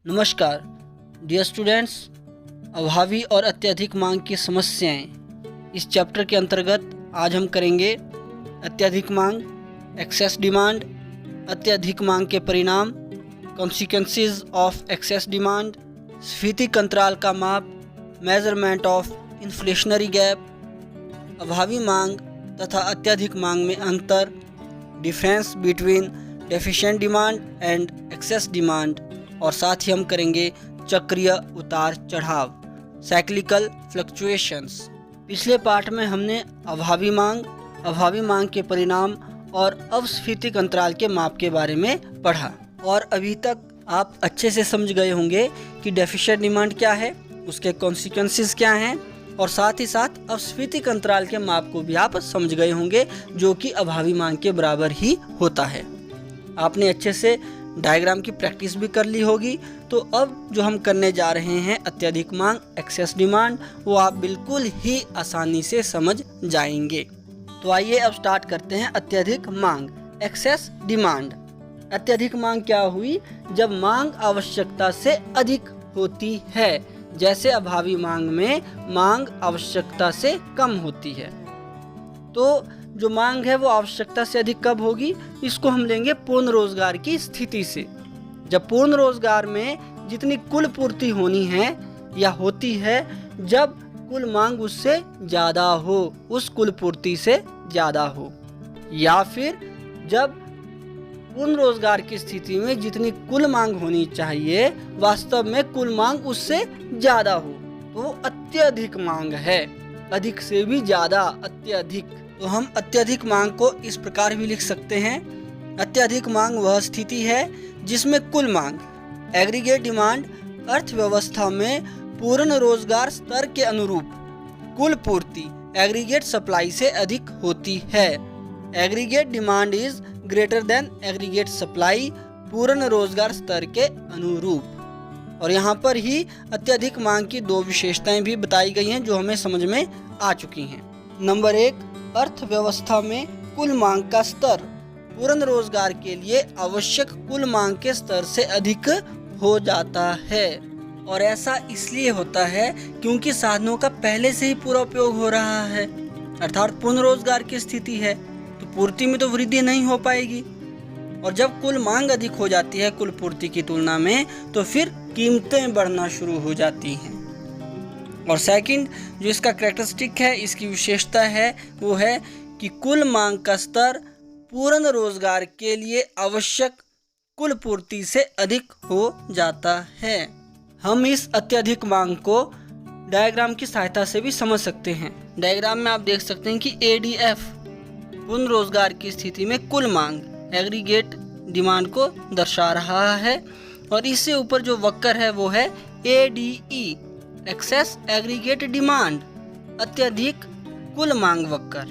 नमस्कार dear students. अभावी और अत्यधिक मांग की समस्याएं, इस चैप्टर के अंतर्गत आज हम करेंगे अत्यधिक मांग, एक्सेस डिमांड, अत्यधिक मांग के परिणाम, कॉन्सिक्वेंसेस ऑफ एक्सेस डिमांड, स्फीतिक अंतराल का माप, मेजरमेंट ऑफ इन्फ्लेशनरी गैप, अभावी मांग तथा अत्यधिक मांग में अंतर, difference between deficient demand and excess demand, और साथ ही हम करेंगे चक्रीय उतार चढ़ाव, साइक्लिकल फ्लक्चुएशंस। पिछले पाठ में हमने अभावी मांग के परिणाम और अवस्फीतिक अंतराल के माप के बारे में पढ़ा, और अभी तक आप अच्छे से समझ गए होंगे कि डेफिशिएंट डिमांड क्या है, उसके कॉन्सिक्वेंसेस क्या हैं, और साथ ही साथ अवस्फीतिक अंतराल के माप को भी आप समझ गए होंगे, जो कि अभावी मांग के बराबर ही होता है। आपने अच्छे से डायग्राम की प्रैक्टिस भी कर ली होगी। तो अब जो हम करने जा रहे हैं अत्यधिक मांग, एक्सेस डिमांड, वो आप बिल्कुल ही आसानी से समझ जाएंगे। तो आइए अब स्टार्ट करते हैं अत्यधिक मांग, एक्सेस डिमांड। अत्यधिक मांग क्या हुई? जब मांग आवश्यकता से अधिक होती है, जैसे अभावी मांग में मांग आवश्यकता से कम होती है। तो जो मांग है वो आवश्यकता से अधिक कब होगी? इसको हम लेंगे पूर्ण रोजगार की स्थिति से। जब पूर्ण रोजगार में जितनी कुल पूर्ति होनी है या होती है, जब कुल मांग उससे ज्यादा हो, उस कुल पूर्ति से ज्यादा हो, या फिर जब पूर्ण रोजगार की स्थिति में जितनी कुल मांग होनी चाहिए वास्तव में कुल मांग उससे ज्यादा हो, तो अत्यधिक मांग है। अधिक से भी ज्यादा, अत्यधिक। तो हम अत्यधिक मांग को इस प्रकार भी लिख सकते हैं। अत्यधिक मांग वह स्थिति है जिसमें कुल मांग, एग्रीगेट डिमांड, अर्थव्यवस्था में पूर्ण रोजगार स्तर के अनुरूप कुल पूर्ति, एग्रीगेट सप्लाई से अधिक होती है। Aggregate demand is greater than aggregate supply, पूर्ण रोजगार स्तर के अनुरूप। और यहाँ पर ही अत्यधिक मांग की दो विशेषताएं भी बताई गई हैं जो हमें समझ में आ चुकी हैं। नंबर 1, अर्थव्यवस्था में कुल मांग का स्तर पूर्ण रोजगार के लिए आवश्यक कुल मांग के स्तर से अधिक हो जाता है। और ऐसा इसलिए होता है क्योंकि साधनों का पहले से ही पूरा उपयोग हो रहा है, अर्थात पूर्ण रोजगार की स्थिति है, तो पूर्ति में तो वृद्धि नहीं हो पाएगी। और जब कुल मांग अधिक हो जाती है कुल पूर्ति की तुलना में, तो फिर कीमतें बढ़ना शुरू हो जाती हैं। और सेकंड जो इसका कैरेक्टरिस्टिक है, इसकी विशेषता है, वो है कि कुल मांग का स्तर पूर्ण रोजगार के लिए आवश्यक कुल पूर्ति से अधिक हो जाता है। हम इस अत्यधिक मांग को डायग्राम की सहायता से भी समझ सकते हैं। डायग्राम में आप देख सकते हैं कि ADF पूर्ण रोजगार की स्थिति में कुल मांग, एग्रीगेट डिमांड को दर्शा रहा है, और इससे ऊपर जो वक्र है वो है ADE, एक्सेस एग्रीगेट डिमांड, अत्यधिक कुल मांग वक्र,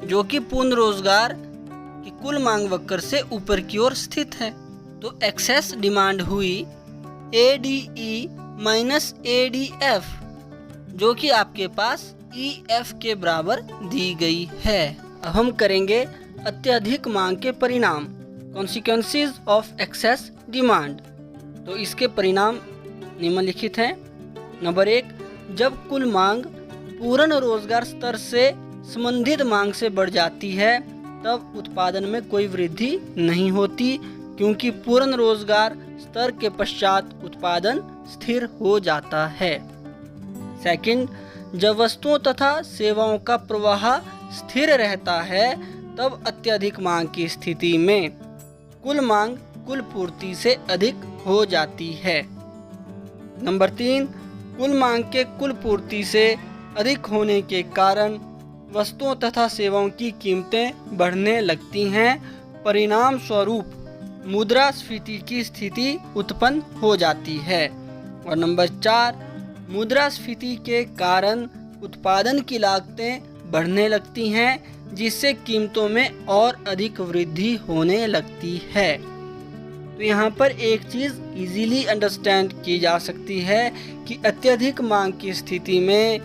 जो कि पूर्ण रोजगार की कुल मांग वक्र से ऊपर की ओर स्थित है। तो एक्सेस डिमांड हुई ADE माइनस ADF, जो कि आपके पास EF के बराबर दी गई है। अब हम करेंगे अत्यधिक मांग के परिणाम, कॉन्सिक्वेंसेस ऑफ एक्सेस डिमांड। तो इसके परिणाम निम्नलिखित हैं। नंबर 1, जब कुल मांग पूर्ण रोजगार स्तर से संबंधित मांग से बढ़ जाती है, तब उत्पादन में कोई वृद्धि नहीं होती, क्योंकि पूर्ण रोजगार स्तर के पश्चात उत्पादन स्थिर हो जाता है। सेकंड, जब वस्तुओं तथा सेवाओं का प्रवाह स्थिर रहता है, तब अत्यधिक मांग की स्थिति में कुल मांग कुल पूर्ति से अधिक हो जाती है। नंबर 3, कुल मांग के कुल पूर्ति से अधिक होने के कारण वस्तुओं तथा सेवाओं की कीमतें बढ़ने लगती हैं, परिणाम स्वरूप मुद्रास्फीति की स्थिति उत्पन्न हो जाती है। और नंबर 4, मुद्रास्फीति के कारण उत्पादन की लागतें बढ़ने लगती हैं, जिससे कीमतों में और अधिक वृद्धि होने लगती है। तो यहाँ पर एक चीज़ इजीली अंडरस्टैंड की जा सकती है कि अत्यधिक मांग की स्थिति में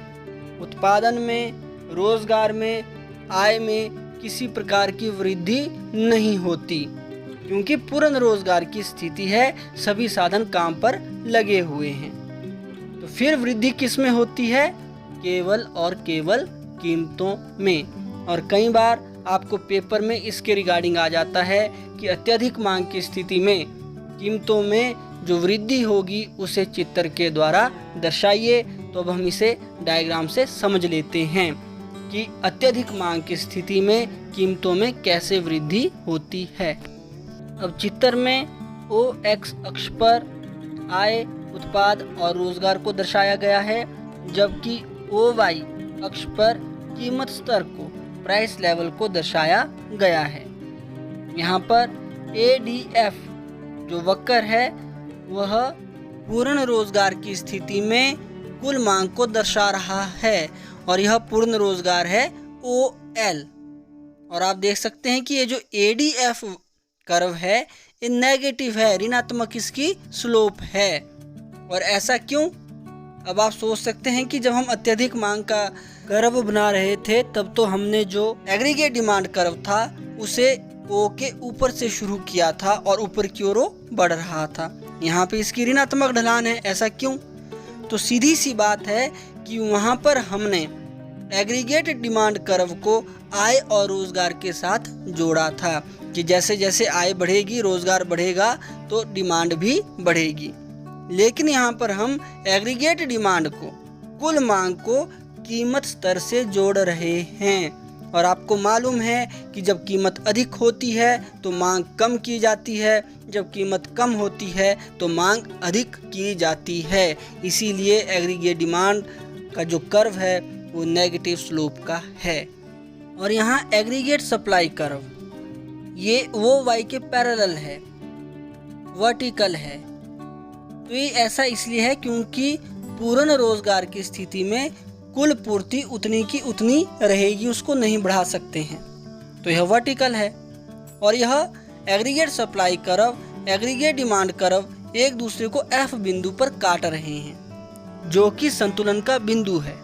उत्पादन में, रोजगार में, आय में किसी प्रकार की वृद्धि नहीं होती, क्योंकि पूर्ण रोजगार की स्थिति है, सभी साधन काम पर लगे हुए हैं। तो फिर वृद्धि किस में होती है? केवल और केवल कीमतों में। और कई बार आपको पेपर में इसके रिगार्डिंग आ जाता है कि अत्यधिक मांग की स्थिति में कीमतों में जो वृद्धि होगी उसे चित्र के द्वारा दर्शाइए। तो अब हम इसे डायग्राम से समझ लेते हैं कि अत्यधिक मांग की स्थिति में कीमतों में कैसे वृद्धि होती है। अब चित्र में OX अक्ष पर आय, उत्पाद और रोजगार को दर्शाया गया है, जबकि OY अक्ष पर कीमत स्तर को, प्राइस लेवल को दर्शाया गया है। यहाँ पर ADF जो वक्र है वह पूर्ण रोजगार की स्थिति में कुल मांग को दर्शा रहा है और यह पूर्ण रोजगार है OL। और आप देख सकते हैं कि ये जो ADF कर्व है ये नेगेटिव है, ऋणात्मक इसकी स्लोप है। और ऐसा क्यों? अब आप सोच सकते हैं कि जब हम अत्यधिक मांग का कर्व बना रहे थे तब तो हमने जो एग्रीगेट डिमांड कर्व था उसे O के ऊपर से शुरू किया था और ऊपर की ओर बढ़ रहा था। यहाँ पे इसकी ऋणात्मक ढलान है, ऐसा क्यों? तो सीधी सी बात है कि वहाँ पर हमने एग्रीगेट डिमांड कर्व को आय और रोजगार के साथ जोड़ा था कि जैसे जैसे आय बढ़ेगी, रोजगार बढ़ेगा तो डिमांड भी बढ़ेगी। लेकिन यहाँ पर हम एग्रीगेट डिमांड को, कुल मांग को कीमत स्तर से जोड़ रहे हैं। और आपको मालूम है कि जब कीमत अधिक होती है तो मांग कम की जाती है, जब कीमत कम होती है तो मांग अधिक की जाती है। इसीलिए एग्रीगेट डिमांड का जो कर्व है वो नेगेटिव स्लोप का है। और यहाँ एग्रीगेट सप्लाई कर्व ये वो Y के पैरेलल है, वर्टिकल है। तो ये ऐसा इसलिए है क्योंकि पूर्ण रोजगार की स्थिति में कुल पूर्ति उतनी की उतनी रहेगी, उसको नहीं बढ़ा सकते हैं, तो यह वर्टिकल है। और यह aggregate supply curve, aggregate demand curve एक दूसरे को F बिंदु पर काट रहे हैं जो कि संतुलन का बिंदु है।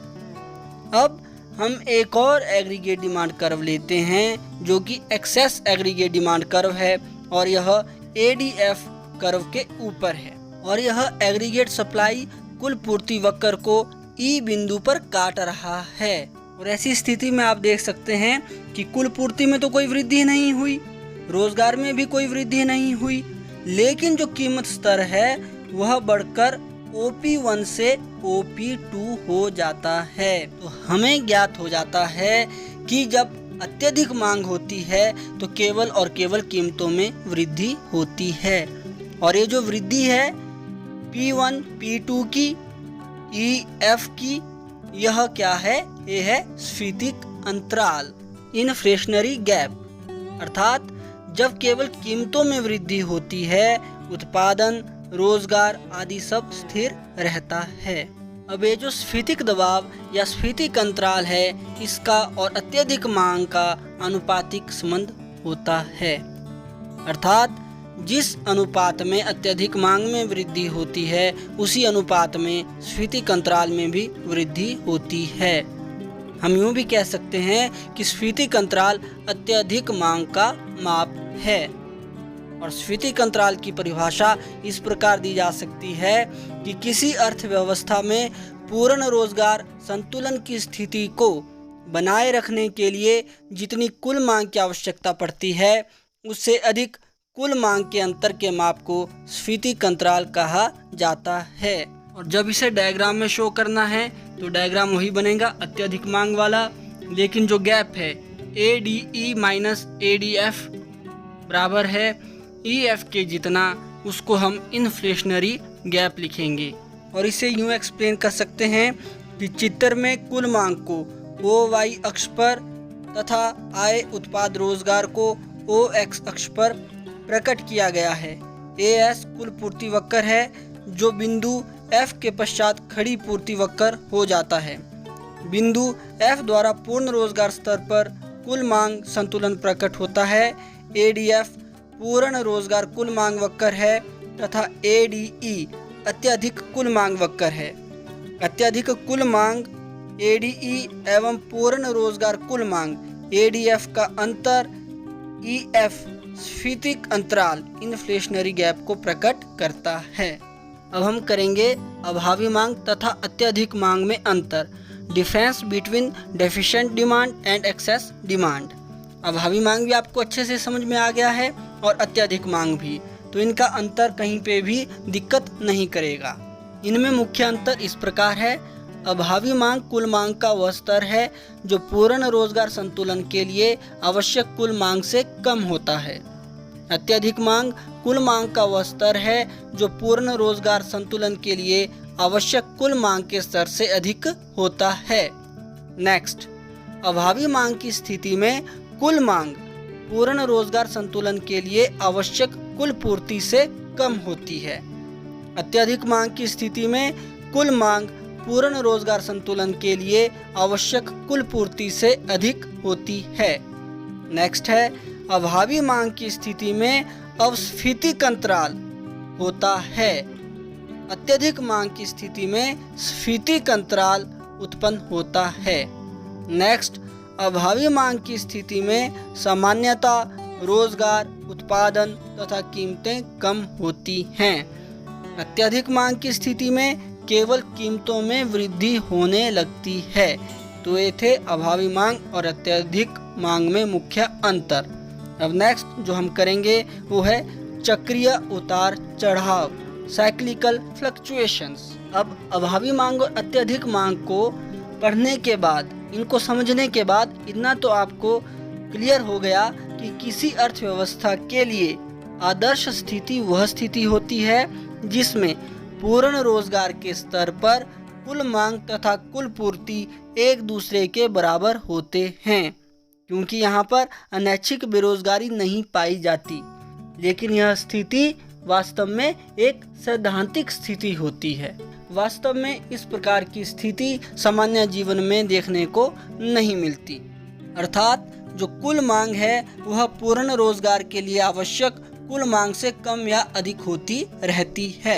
अब हम एक और एग्रीगेट डिमांड कर्व लेते हैं जो कि एक्सेस एग्रीगेट डिमांड कर्व है और यह ADF कर्व के ऊपर है। और यह एग्रीगेट सप्लाई कुल पूर्ति वक्र को E बिंदु पर काट रहा है। और ऐसी स्थिति में आप देख सकते हैं कि कुल पूर्ति में तो कोई वृद्धि नहीं हुई, रोजगार में भी कोई वृद्धि नहीं हुई, लेकिन जो कीमत स्तर है वह बढ़कर OP1 से OP2 हो जाता है। तो हमें ज्ञात हो जाता है कि जब अत्यधिक मांग होती है तो केवल और केवल कीमतों में वृद्धि होती है। और ये जो वृद्धि है P1, P2 की, EF की, यह क्या है? ये है स्फीतिक अंतराल, इन्फ्लेशनरी गैप। अर्थात जब केवल कीमतों में वृद्धि होती है, उत्पादन, रोजगार आदि सब स्थिर रहता है। अब ये जो स्फीतिक दबाव या स्फीतिक अंतराल है इसका और अत्यधिक मांग का अनुपातिक संबंध होता है। अर्थात जिस अनुपात में अत्यधिक मांग में वृद्धि होती है उसी अनुपात में स्फीतिक अंतराल में भी वृद्धि होती है। हम यूँ भी कह सकते हैं कि स्फीतिक अंतराल अत्यधिक मांग का माप है। और स्फीतिक अंतराल की परिभाषा इस प्रकार दी जा सकती है कि किसी अर्थव्यवस्था में पूर्ण रोजगार संतुलन की स्थिति को बनाए रखने के लिए जितनी कुल मांग की आवश्यकता पड़ती है उससे अधिक कुल मांग के अंतर के माप को स्फीतिक अंतराल कहा जाता है। और जब इसे डायग्राम में शो करना है तो डायग्राम वही बनेगा अत्यधिक मांग वाला, लेकिन जो गैप है ADE माइनस ADF बराबर है EF के जितना, उसको हम इन्फ्लेशनरी गैप लिखेंगे। और इसे यूँ एक्सप्लेन कर सकते हैं कि चित्र में कुल मांग को OY अक्ष पर तथा आय, उत्पाद, रोजगार को OX अक्ष पर प्रकट किया गया है। AS कुल पूर्ति वक्र है जो बिंदु F के पश्चात खड़ी पूर्ति वक्र हो जाता है। बिंदु F द्वारा पूर्ण रोजगार स्तर पर कुल मांग संतुलन प्रकट होता है। ADF पूर्ण रोजगार कुल मांग वक्र है तथा ADE अत्यधिक कुल मांग वक्र है। अत्यधिक कुल मांग ADE एवं पूर्ण रोजगार कुल मांग ADF का अंतर EF स्फीतिक अंतराल इन्फ्लेशनरी गैप को प्रकट करता है। अब हम करेंगे अभावी मांग तथा अत्यधिक मांग में अंतर, difference between deficient demand and excess demand. अभावी मांग भी आपको अच्छे से समझ में आ गया है और अत्यधिक मांग भी, तो इनका अंतर कहीं पे भी दिक्कत नहीं करेगा। इनमें मुख्य अंतर इस प्रकार है। अभावी मांग कुल मांग का वह स्तर है जो पूर्ण रोजगार संतुलन के लिए आवश्यक कुल मांग से कम होता है। अत्यधिक मांग कुल मांग का वह स्तर है जो पूर्ण रोजगार संतुलन के लिए आवश्यक कुल मांग के स्तर से अधिक होता है। नेक्स्ट, अभावी मांग की स्थिति में कुल मांग पूर्ण रोजगार संतुलन के लिए आवश्यक कुल पूर्ति से कम होती है। अत्यधिक मांग की स्थिति में कुल मांग पूर्ण रोजगार संतुलन के लिए आवश्यक कुल पूर्ति से अधिक होती है। नेक्स्ट है, अभावी मांग की स्थिति में अस्फीतिक अंतराल होता है। अत्यधिक मांग की स्थिति में स्फीतिक अंतराल उत्पन्न होता है। नेक्स्ट, अभावी मांग की स्थिति में सामान्यतः रोजगार, उत्पादन तथा कीमतें कम होती हैं। अत्यधिक मांग की स्थिति में केवल कीमतों में वृद्धि होने लगती है। तो ये थे अभावी मांग और अत्यधिक मांग में मुख्य अंतर। अब नेक्स्ट जो हम करेंगे वो है चक्रीय उतार चढ़ाव, साइक्लिकल फ्लक्चुएशंस। अब अभावी मांग और अत्यधिक मांग को पढ़ने के बाद, इनको समझने के बाद इतना तो आपको क्लियर हो गया कि किसी अर्थव्यवस्था के लिए आदर्श स्थिति वह स्थिति होती है जिसमें पूर्ण रोजगार के स्तर पर कुल मांग तथा कुल पूर्ति एक दूसरे के बराबर होते हैं, क्योंकि यहाँ पर अनैच्छिक बेरोजगारी नहीं पाई जाती। लेकिन यह स्थिति वास्तव में एक सैद्धांतिक स्थिति होती है। वास्तव में इस प्रकार की स्थिति सामान्य जीवन में देखने को नहीं मिलती। अर्थात जो कुल मांग है वह पूर्ण रोजगार के लिए आवश्यक कुल मांग से कम या अधिक होती रहती है।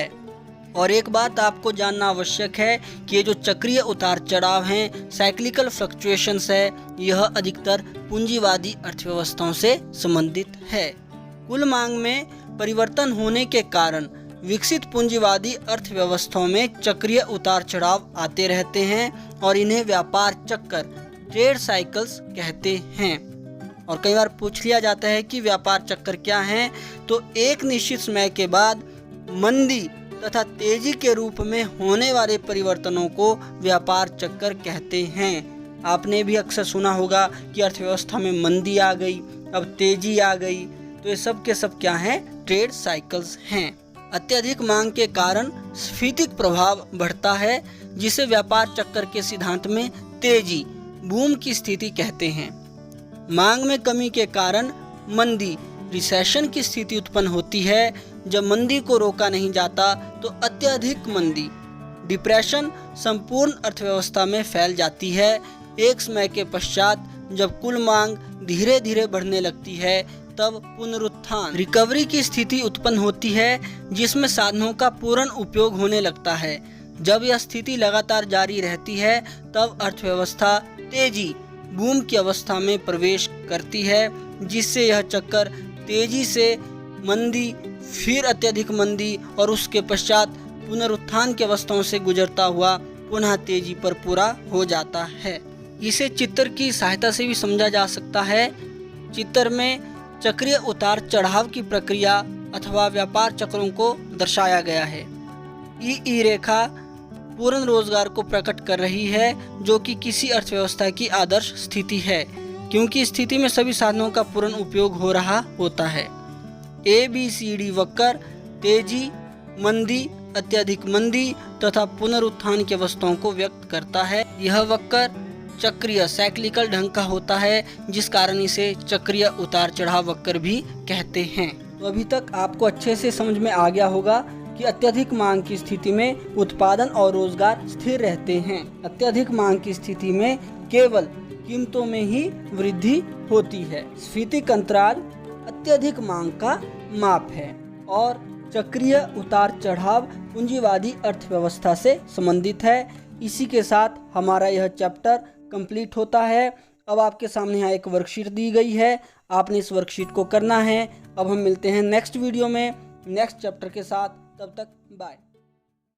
और एक बात आपको जानना आवश्यक है कि ये जो चक्रीय उतार चढ़ाव हैं, साइक्लिकल फ्लक्चुएशंस है, यह अधिकतर पूंजीवादी अर्थव्यवस्थाओं से संबंधित है। कुल मांग में परिवर्तन होने के कारण विकसित पूंजीवादी अर्थव्यवस्थाओं में चक्रीय उतार चढ़ाव आते रहते हैं और इन्हें व्यापार चक्कर, ट्रेड साइकिल्स कहते हैं। और कई बार पूछ लिया जाता है कि व्यापार चक्कर क्या है, तो एक निश्चित समय के बाद मंदी तथा तेजी के रूप में होने वाले परिवर्तनों को व्यापार चक्कर कहते हैं। आपने भी अक्सर सुना होगा कि अर्थव्यवस्था में मंदी आ गई, अब तेजी आ गई, तो ये सब के सब क्या हैं? ट्रेड साइकिल्स हैं। अत्यधिक मांग के कारण स्फीतिक प्रभाव बढ़ता है, जिसे व्यापार चक्कर के सिद्धांत में तेजी, बूम की स्थिति कहते हैं। मांग में कमी के कारण मंदी, रिसेशन की स्थिति उत्पन्न होती है। जब मंदी को रोका नहीं जाता तो अत्यधिक मंदी, डिप्रेशन संपूर्ण अर्थव्यवस्था में फैल जाती है। एक समय के पश्चात जब कुल मांग धीरे धीरे बढ़ने लगती है तब पुनरुत्थान, रिकवरी की स्थिति उत्पन्न होती है, जिसमें साधनों का पूर्ण उपयोग होने लगता है। जब यह स्थिति लगातार जारी रहती है तब अर्थव्यवस्था तेजी, बूम की अवस्था में प्रवेश करती है, जिससे यह चक्कर तेजी से मंदी, फिर अत्यधिक मंदी और उसके पश्चात पुनरुत्थान की अवस्थाओं से गुजरता हुआ पुनः तेजी पर पूरा हो जाता है। इसे चित्र की सहायता से भी समझा जा सकता है। चित्र में चक्रीय उतार चढ़ाव की प्रक्रिया अथवा व्यापार चक्रों को दर्शाया गया है। ई रेखा पूर्ण रोजगार को प्रकट कर रही है, जो कि किसी अर्थव्यवस्था की आदर्श स्थिति है, क्योंकि स्थिति में सभी साधनों का पूर्ण उपयोग हो रहा होता है। ABCD वक्र तेजी, मंदी, अत्यधिक मंदी तथा पुनरुत्थान की अवस्थाओं को व्यक्त करता है। यह वक्र चक्रीय, साइक्लिकल ढंग का होता है, जिस कारण इसे चक्रीय उतार चढ़ाव वक्र भी कहते हैं। तो अभी तक आपको अच्छे से समझ में आ गया होगा कि अत्यधिक मांग की स्थिति में उत्पादन और रोजगार स्थिर रहते हैं। अत्यधिक मांग की स्थिति में केवल कीमतों में ही वृद्धि होती है। स्फीतिक अंतराल अत्यधिक मांग का माप है और चक्रीय उतार चढ़ाव पूंजीवादी अर्थव्यवस्था से संबंधित है। इसी के साथ हमारा यह चैप्टर कंप्लीट होता है। अब आपके सामने यहाँ एक वर्कशीट दी गई है, आपने इस वर्कशीट को करना है। अब हम मिलते हैं नेक्स्ट वीडियो में नेक्स्ट चैप्टर के साथ। तब तक बाय।